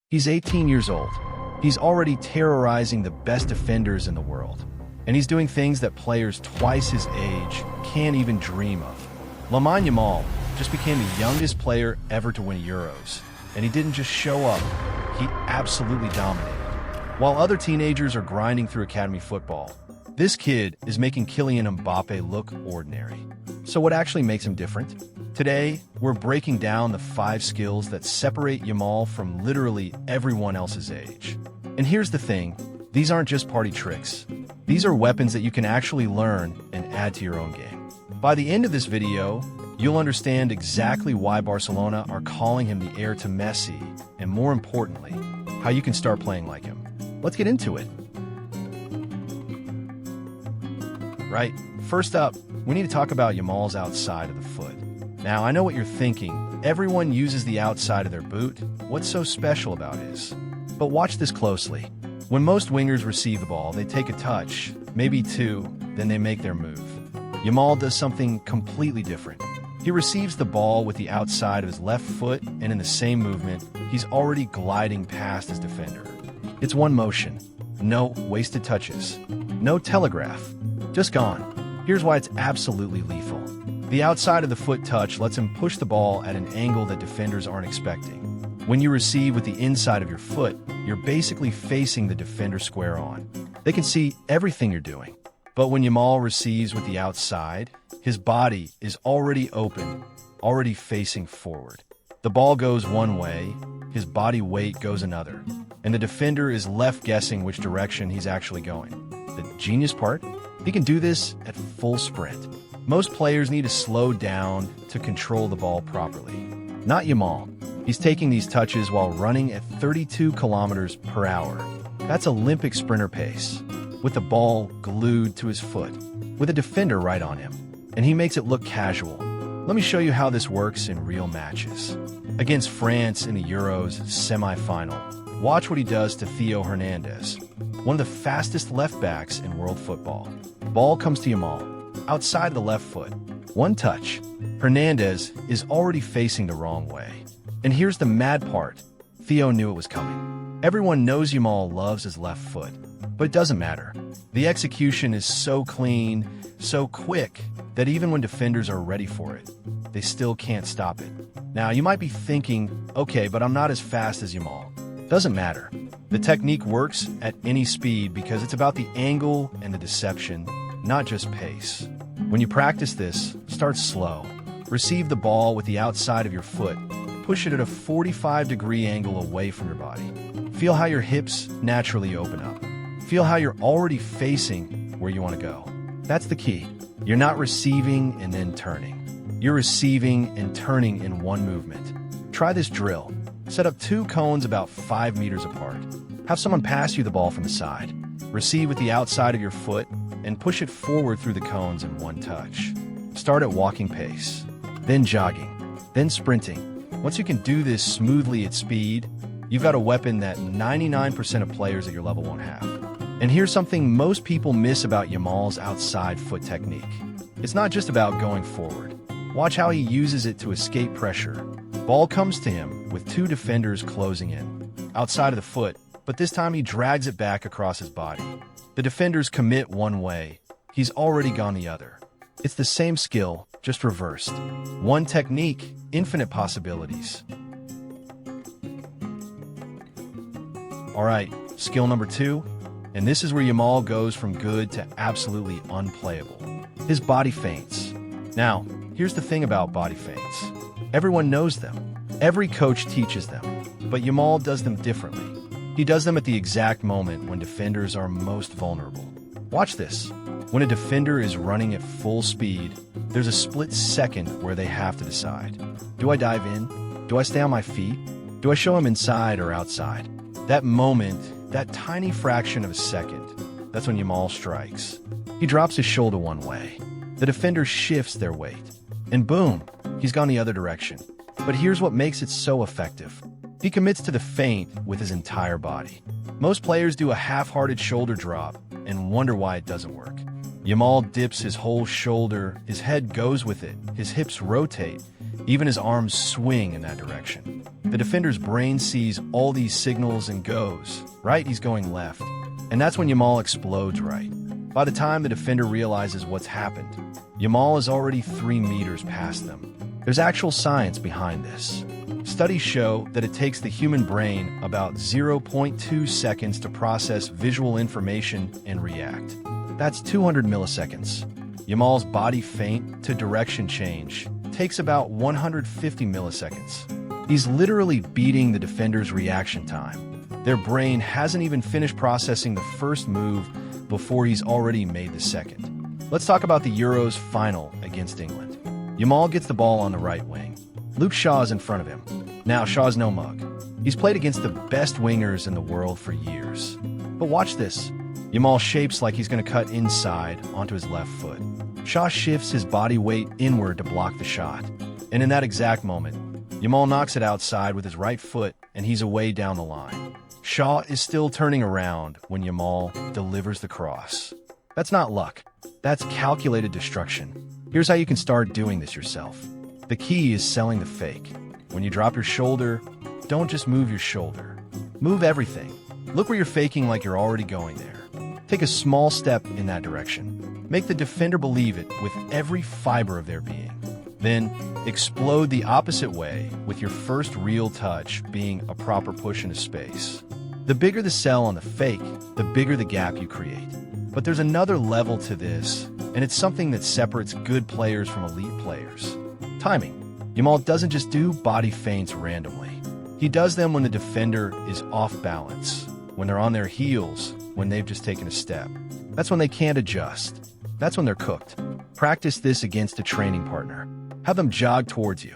He's 18 years old. He's already terrorizing the best defenders in the world. And he's doing things that players twice his age can't even dream of. Lamine Yamal just became the youngest player ever to win Euros. And he didn't just show up, he absolutely dominated. While other teenagers are grinding through academy football, this kid is making Kylian Mbappe look ordinary. So what actually makes him different? Today, we're breaking down the 5 skills that separate Yamal from literally everyone else's age. And here's the thing, these aren't just party tricks. These are weapons that you can actually learn and add to your own game. By the end of this video, you'll understand exactly why Barcelona are calling him the heir to Messi, and more importantly, how you can start playing like him. Let's get into it. Right, first up, we need to talk about Yamal's outside of the foot. Now, I know what you're thinking. Everyone uses the outside of their boot. What's so special about his? But watch this closely. When most wingers receive the ball, they take a touch, maybe 2, then they make their move. Yamal does something completely different. He receives the ball with the outside of his left foot, and in the same movement, he's already gliding past his defender. It's one motion. No wasted touches. No telegraph. Just gone. Here's why it's absolutely lethal. The outside of the foot touch lets him push the ball at an angle that defenders aren't expecting. When you receive with the inside of your foot, you're basically facing the defender square on. They can see everything you're doing. But when Yamal receives with the outside, his body is already open, already facing forward. The ball goes one way, his body weight goes another, and the defender is left guessing which direction he's actually going. The genius part? He can do this at full sprint. Most players need to slow down to control the ball properly. Not Yamal. He's taking these touches while running at 32 kilometers per hour. That's Olympic sprinter pace, with the ball glued to his foot, with a defender right on him. And he makes it look casual. Let me show you how this works in real matches. Against France in the Euros semi-final, watch what he does to Theo Hernandez, one of the fastest left backs in world football. Ball comes to Yamal, outside the left foot. One touch. Hernandez is already facing the wrong way. And here's the mad part. Theo knew it was coming. Everyone knows Yamal loves his left foot, but it doesn't matter. The execution is so clean, so quick, that even when defenders are ready for it, they still can't stop it. Now, you might be thinking, okay, but I'm not as fast as Yamal. Doesn't matter. The technique works at any speed because it's about the angle and the deception, not just pace. When you practice this, start slow. Receive the ball with the outside of your foot. Push it at a 45-degree angle away from your body. Feel how your hips naturally open up. Feel how you're already facing where you want to go. That's the key. You're not receiving and then turning. You're receiving and turning in one movement. Try this drill. Set up 2 cones about 5 meters apart. Have someone pass you the ball from the side. Receive with the outside of your foot and push it forward through the cones in one touch. Start at walking pace, then jogging, then sprinting. Once you can do this smoothly at speed, you've got a weapon that 99% of players at your level won't have. And here's something most people miss about Yamal's outside foot technique. It's not just about going forward. Watch how he uses it to escape pressure. Ball comes to him with 2 defenders closing in, outside of the foot, but this time he drags it back across his body. The defenders commit one way. He's already gone the other. It's the same skill, just reversed. One technique, infinite possibilities. All right, skill number 2. And this is where Yamal goes from good to absolutely unplayable. His body feints. Now, here's the thing about body feints. Everyone knows them. Every coach teaches them. But Yamal does them differently. He does them at the exact moment when defenders are most vulnerable. Watch this. When a defender is running at full speed, there's a split second where they have to decide. Do I dive in? Do I stay on my feet? Do I show him inside or outside? That moment, that tiny fraction of a second, that's when Yamal strikes. He drops his shoulder one way. The defender shifts their weight. And boom, he's gone the other direction. But here's what makes it so effective. He commits to the feint with his entire body. Most players do a half-hearted shoulder drop and wonder why it doesn't work. Yamal dips his whole shoulder, his head goes with it, his hips rotate, Even his arms swing in that direction. The defender's brain sees all these signals and goes, right, he's going left. And that's when Yamal explodes right. By the time the defender realizes what's happened, Yamal is already 3 meters past them. There's actual science behind this. Studies show that it takes the human brain about 0.2 seconds to process visual information and react. That's 200 milliseconds. Yamal's body feint to direction change takes about 150 milliseconds. He's literally beating the defender's reaction time. Their brain hasn't even finished processing the first move before he's already made the second. Let's talk about the Euros final against England. Yamal gets the ball on the right wing. Luke Shaw is in front of him. Now, Shaw's no mug. He's played against the best wingers in the world for years. But watch this. Yamal shapes like he's going to cut inside onto his left foot. Shaw shifts his body weight inward to block the shot. And in that exact moment, Yamal knocks it outside with his right foot, and he's away down the line. Shaw is still turning around when Yamal delivers the cross. That's not luck. That's calculated destruction. Here's how you can start doing this yourself. The key is selling the fake. When you drop your shoulder, don't just move your shoulder. Move everything. Look where you're faking like you're already going there. Take a small step in that direction. Make the defender believe it with every fiber of their being. Then, explode the opposite way with your first real touch being a proper push into space. The bigger the sell on the fake, the bigger the gap you create. But there's another level to this, and it's something that separates good players from elite players. Timing. Yamal doesn't just do body feints randomly. He does them when the defender is off balance, when they're on their heels, when they've just taken a step. That's when they can't adjust. That's when they're cooked. Practice this against a training partner. Have them jog towards you.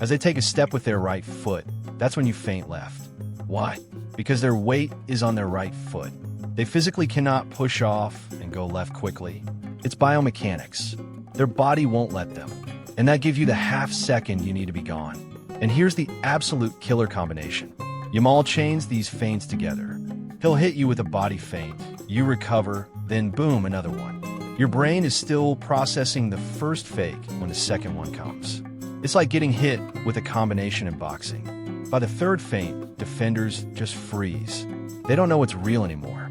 As they take a step with their right foot, that's when you feint left. Why? Because their weight is on their right foot. They physically cannot push off and go left quickly. It's biomechanics. Their body won't let them. And that gives you the half second you need to be gone. And here's the absolute killer combination. Yamal chains these feints together. He'll hit you with a body feint, you recover, then boom, another one. Your brain is still processing the first fake when the second one comes. It's like getting hit with a combination in boxing. By the third feint, defenders just freeze. They don't know what's real anymore.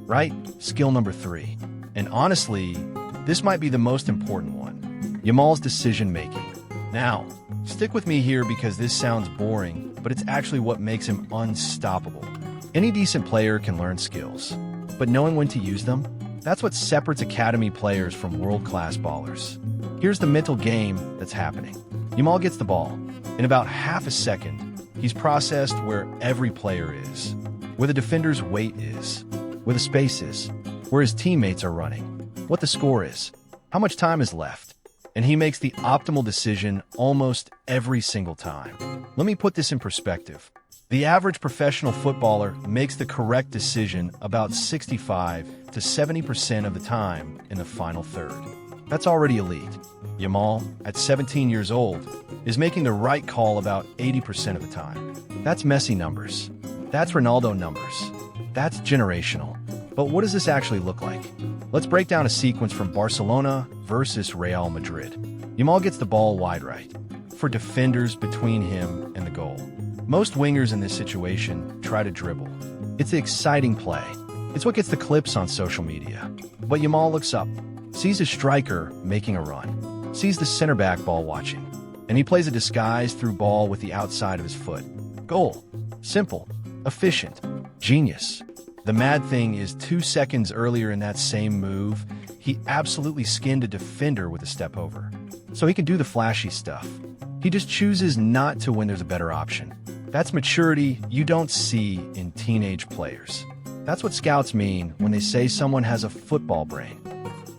Right? Skill number 3. And honestly, this might be the most important one. Yamal's decision-making. Now, stick with me here because this sounds boring, but it's actually what makes him unstoppable. Any decent player can learn skills, but knowing when to use them, that's what separates academy players from world-class ballers. Here's the mental game that's happening. Yamal gets the ball. In about half a second, he's processed where every player is, where the defender's weight is, where the space is, where his teammates are running, what the score is, how much time is left, and he makes the optimal decision almost every single time. Let me put this in perspective. The average professional footballer makes the correct decision about 65 to 70% of the time in the final third. That's already elite. Yamal, at 17 years old, is making the right call about 80% of the time. That's Messi numbers. That's Ronaldo numbers. That's generational. But what does this actually look like? Let's break down a sequence from Barcelona versus Real Madrid. Yamal gets the ball wide right, for defenders between him and the goal. Most wingers in this situation try to dribble. It's the exciting play. It's what gets the clips on social media. But Yamal looks up, sees a striker making a run, sees the center back ball watching, and he plays a disguise through ball with the outside of his foot. Goal. Simple. Efficient. Genius. The mad thing is 2 seconds earlier in that same move, he absolutely skinned a defender with a step over. So he can do the flashy stuff. He just chooses not to when there's a better option. That's maturity you don't see in teenage players. That's what scouts mean when they say someone has a football brain.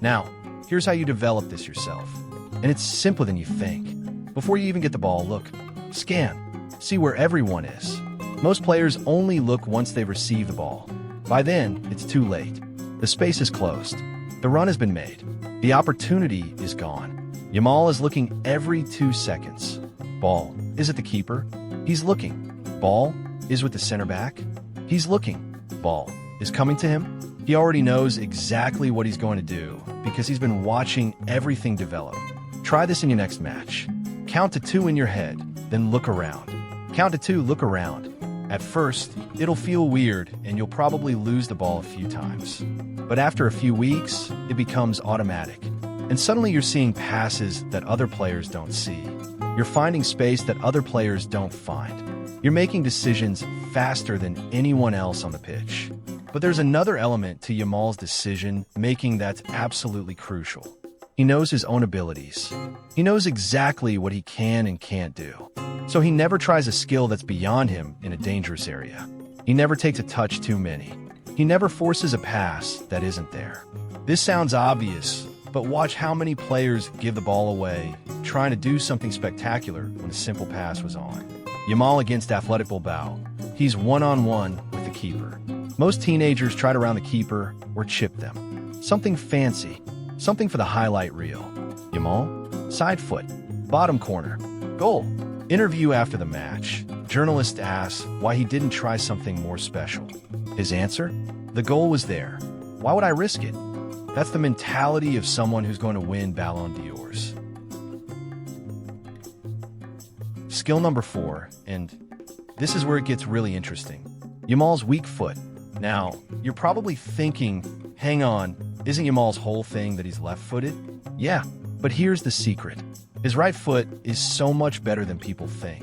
Now, here's how you develop this yourself. And it's simpler than you think. Before you even get the ball, look. Scan. See where everyone is. Most players only look once they receive the ball. By then, it's too late. The space is closed. The run has been made. The opportunity is gone. Yamal is looking every 2 seconds. Ball. Is it the keeper? He's looking. Ball. Is with the center back? He's looking. Ball. Is coming to him? He already knows exactly what he's going to do because he's been watching everything develop. Try this in your next match. Count to 2 in your head, then look around. Count to 2, look around. At first, it'll feel weird and you'll probably lose the ball a few times. But after a few weeks, it becomes automatic. And suddenly you're seeing passes that other players don't see. You're finding space that other players don't find. You're making decisions faster than anyone else on the pitch. But there's another element to Yamal's decision-making that's absolutely crucial. He knows his own abilities. He knows exactly what he can and can't do. So he never tries a skill that's beyond him in a dangerous area. He never takes a touch too many. He never forces a pass that isn't there. This sounds obvious, but watch how many players give the ball away, trying to do something spectacular when a simple pass was on. Yamal against Athletic Bilbao. He's one-on-one with the keeper. Most teenagers try to round the keeper or chip them. Something fancy, something for the highlight reel. Yamal, side foot, bottom corner, goal. Interview after the match. Journalist asks why he didn't try something more special. His answer? The goal was there. Why would I risk it? That's the mentality of someone who's going to win Ballon d'Ors. Skill number 4, and this is where it gets really interesting. Yamal's weak foot. Now, you're probably thinking, hang on, isn't Yamal's whole thing that he's left-footed? Yeah, but here's the secret. His right foot is so much better than people think,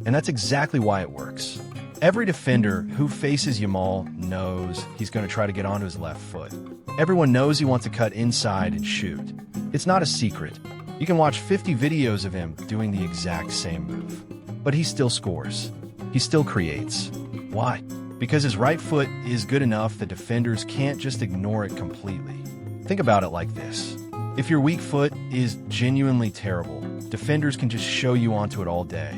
and that's exactly why it works. Every defender who faces Yamal knows he's going to try to get onto his left foot. Everyone knows he wants to cut inside and shoot. It's not a secret. You can watch 50 videos of him doing the exact same move. But he still scores. He still creates. Why? Because his right foot is good enough that defenders can't just ignore it completely. Think about it like this. If your weak foot is genuinely terrible, defenders can just show you onto it all day.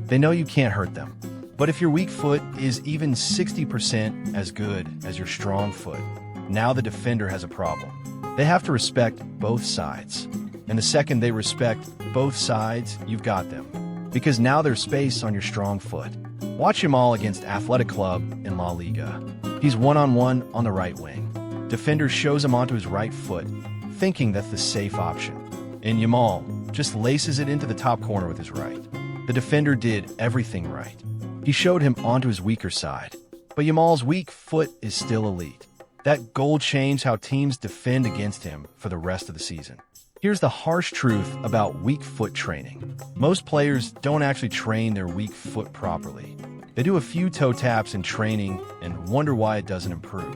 They know you can't hurt them. But if your weak foot is even 60% as good as your strong foot, now the defender has a problem. They have to respect both sides. And the second they respect both sides, you've got them. Because now there's space on your strong foot. Watch Yamal against Athletic Club in La Liga. He's one-on-one on the right wing. Defender shows him onto his right foot, thinking that's the safe option. And Yamal just laces it into the top corner with his right. The defender did everything right. He showed him onto his weaker side. But Yamal's weak foot is still elite. That goal changed how teams defend against him for the rest of the season. Here's the harsh truth about weak foot training. Most players don't actually train their weak foot properly. They do a few toe taps in training and wonder why it doesn't improve.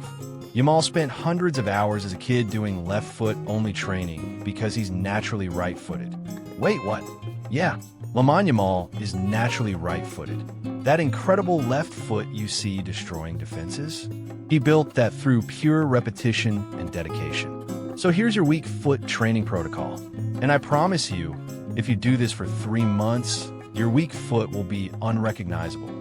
Yamal spent hundreds of hours as a kid doing left foot only training because he's naturally right-footed. Wait, what? Yeah, Lamine Yamal is naturally right-footed. That incredible left foot you see destroying defenses? He built that through pure repetition and dedication. So here's your weak foot training protocol. And I promise you, if you do this for 3 months, your weak foot will be unrecognizable.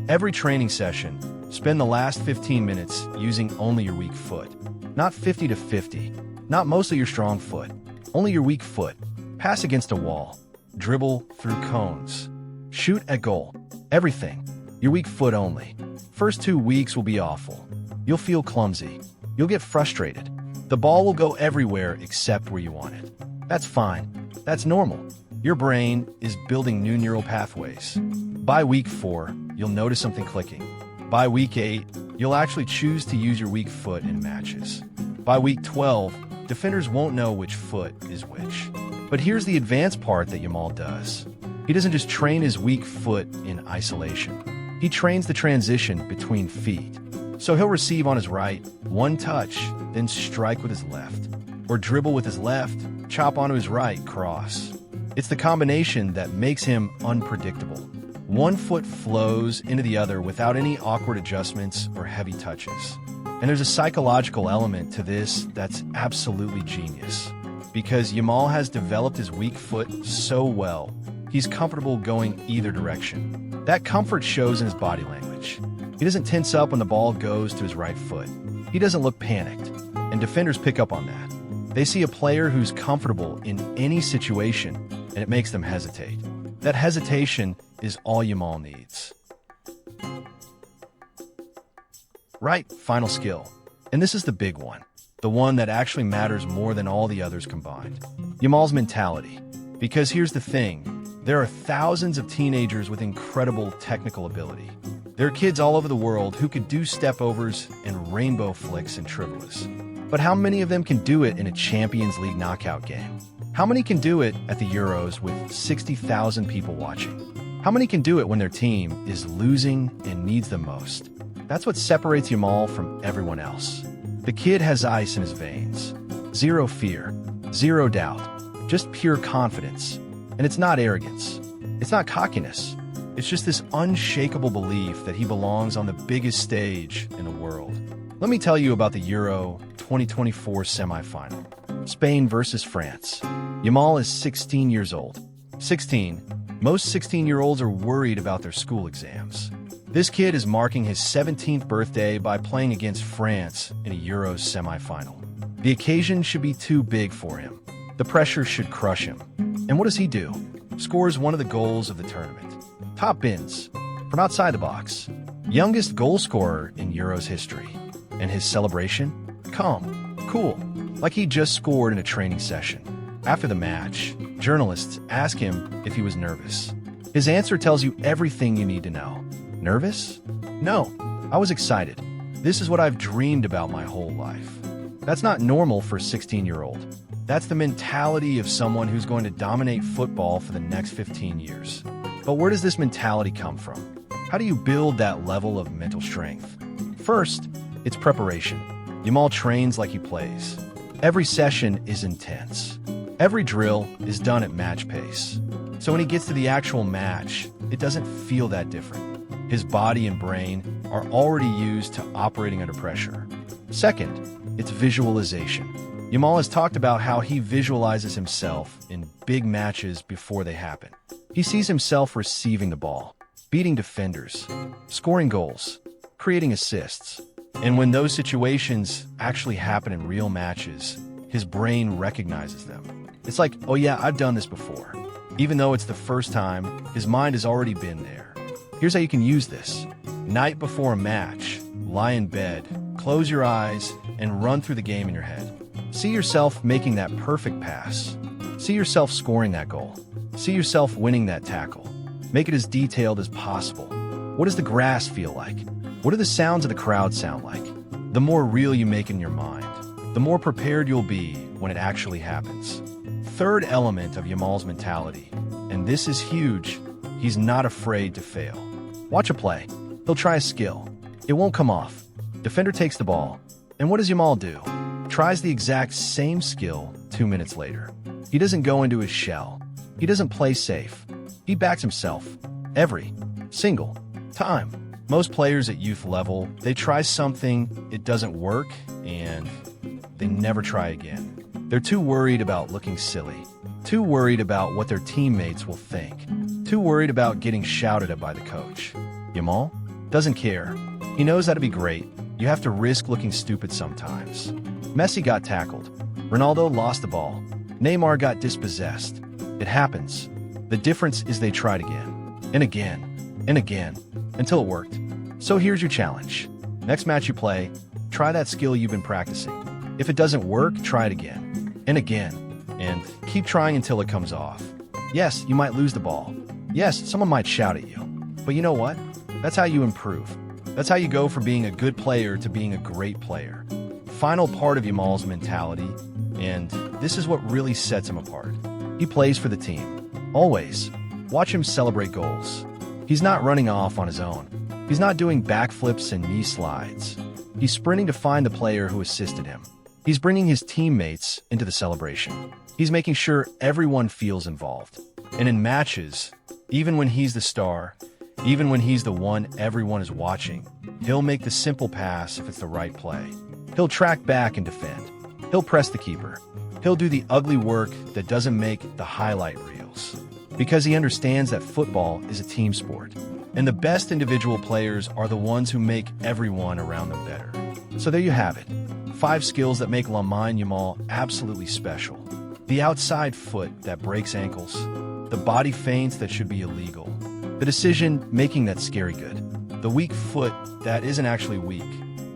Every training session, spend the last 15 minutes using only your weak foot. Not 50 to 50. Not most of your strong foot. Only your weak foot. Pass against a wall. Dribble through cones. Shoot at goal. Everything. Your weak foot only. First 2 weeks will be awful. You'll feel clumsy. You'll get frustrated. The ball will go everywhere except where you want it. That's fine. That's normal. Your brain is building new neural pathways. By week 4, you'll notice something clicking. By week 8, you'll actually choose to use your weak foot in matches. By week 12, defenders won't know which foot is which. But here's the advanced part that Yamal does. He doesn't just train his weak foot in isolation. He trains the transition between feet. So he'll receive on his right, one touch, then strike with his left. Or dribble with his left, chop onto his right, cross. It's the combination that makes him unpredictable. One foot flows into the other without any awkward adjustments or heavy touches. And there's a psychological element to this that's absolutely genius. Because Yamal has developed his weak foot so well, he's comfortable going either direction. That comfort shows in his body language. He doesn't tense up when the ball goes to his right foot. He doesn't look panicked, and defenders pick up on that. They see a player who's comfortable in any situation, and it makes them hesitate. That hesitation is all Yamal needs. Right, final skill. And this is the big one, the one that actually matters more than all the others combined. Yamal's mentality. Because here's the thing, there are thousands of teenagers with incredible technical ability. There are kids all over the world who could do step-overs and rainbow flicks and trivias. But how many of them can do it in a Champions League knockout game? How many can do it at the Euros with 60,000 people watching? How many can do it when their team is losing and needs them most? That's what separates Yamal from everyone else. The kid has ice in his veins. Zero fear, zero doubt, just pure confidence. And it's not arrogance. It's not cockiness. It's just this unshakable belief that he belongs on the biggest stage in the world. Let me tell you about the Euro 2024 semifinal. Spain versus France. Yamal is 16 years old. 16. Most 16-year-olds are worried about their school exams. This kid is marking his 17th birthday by playing against France in a Euros semifinal. The occasion should be too big for him. The pressure should crush him. And what does he do? Scores one of the goals of the tournament. Top bins from outside the box. Youngest goal scorer in Euros history. And his celebration? Calm, cool, like he just scored in a training session. After the match, journalists ask him if he was nervous. His answer tells you everything you need to know. Nervous? No, I was excited. This is what I've dreamed about my whole life. That's not normal for a 16-year-old. That's the mentality of someone who's going to dominate football for the next 15 years. But where does this mentality come from? How do you build that level of mental strength? First, it's preparation. Yamal trains like he plays. Every session is intense. Every drill is done at match pace. So when he gets to the actual match, it doesn't feel that different. His body and brain are already used to operating under pressure. Second, it's visualization. Yamal has talked about how he visualizes himself in big matches before they happen. He sees himself receiving the ball, beating defenders, scoring goals, creating assists. And when those situations actually happen in real matches, his brain recognizes them. It's like, oh yeah, I've done this before. Even though it's the first time, his mind has already been there. Here's how you can use this. Night before a match, lie in bed, close your eyes, and run through the game in your head. See yourself making that perfect pass. See yourself scoring that goal. See yourself winning that tackle. Make it as detailed as possible. What does the grass feel like? What do the sounds of the crowd sound like? The more real you make in your mind, the more prepared you'll be when it actually happens. Third element of Yamal's mentality, and this is huge, he's not afraid to fail. Watch a play. He'll try a skill. It won't come off. Defender takes the ball. And what does Yamal do? Tries the exact same skill 2 minutes later. He doesn't go into his shell. He doesn't play safe. He backs himself. Every single time. Most players at youth level, they try something, it doesn't work, and they never try again. They're too worried about looking silly. Too worried about what their teammates will think. Too worried about getting shouted at by the coach. Yamal doesn't care. He knows how to be great. You have to risk looking stupid sometimes. Messi got tackled. Ronaldo lost the ball. Neymar got dispossessed. It happens. The difference is they tried again, and again, and again, until it worked. So here's your challenge. Next match you play, try that skill you've been practicing. If it doesn't work, try it again, and keep trying until it comes off. Yes, you might lose the ball. Yes, someone might shout at you. But you know what? That's how you improve. That's how you go from being a good player to being a great player. Final part of Yamal's mentality, and this is what really sets him apart. He plays for the team. Always. Watch him celebrate goals. He's not running off on his own. He's not doing backflips and knee slides. He's sprinting to find the player who assisted him. He's bringing his teammates into the celebration. He's making sure everyone feels involved. And in matches, even when he's the star, even when he's the one everyone is watching, he'll make the simple pass if it's the right play. He'll track back and defend. He'll press the keeper. He'll do the ugly work that doesn't make the highlight reels. Because he understands that football is a team sport. And the best individual players are the ones who make everyone around them better. So there you have it. 5 skills that make Lamine Yamal absolutely special. The outside foot that breaks ankles. The body feints that should be illegal. The decision-making that's scary good. The weak foot that isn't actually weak.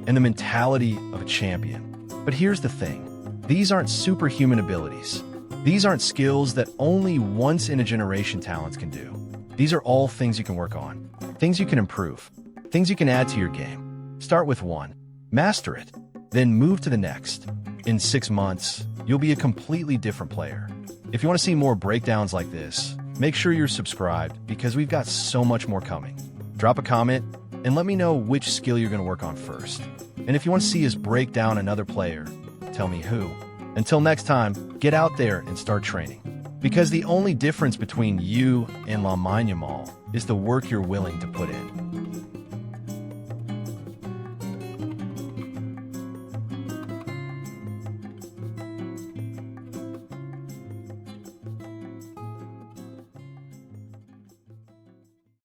and the mentality of a champion. But here's the thing. These aren't superhuman abilities. These aren't skills that only once-in-a-generation talents can do. These are all things you can work on, things you can improve, things you can add to your game. Start with one, master it, then move to the next. In 6 months, you'll be a completely different player. If you want to see more breakdowns like this, make sure you're subscribed because we've got so much more coming. Drop a comment and let me know which skill you're going to work on first. And if you want to see us break down another player, tell me who. Until next time, get out there and start training. Because the only difference between you and Lamine Yamal is the work you're willing to put in.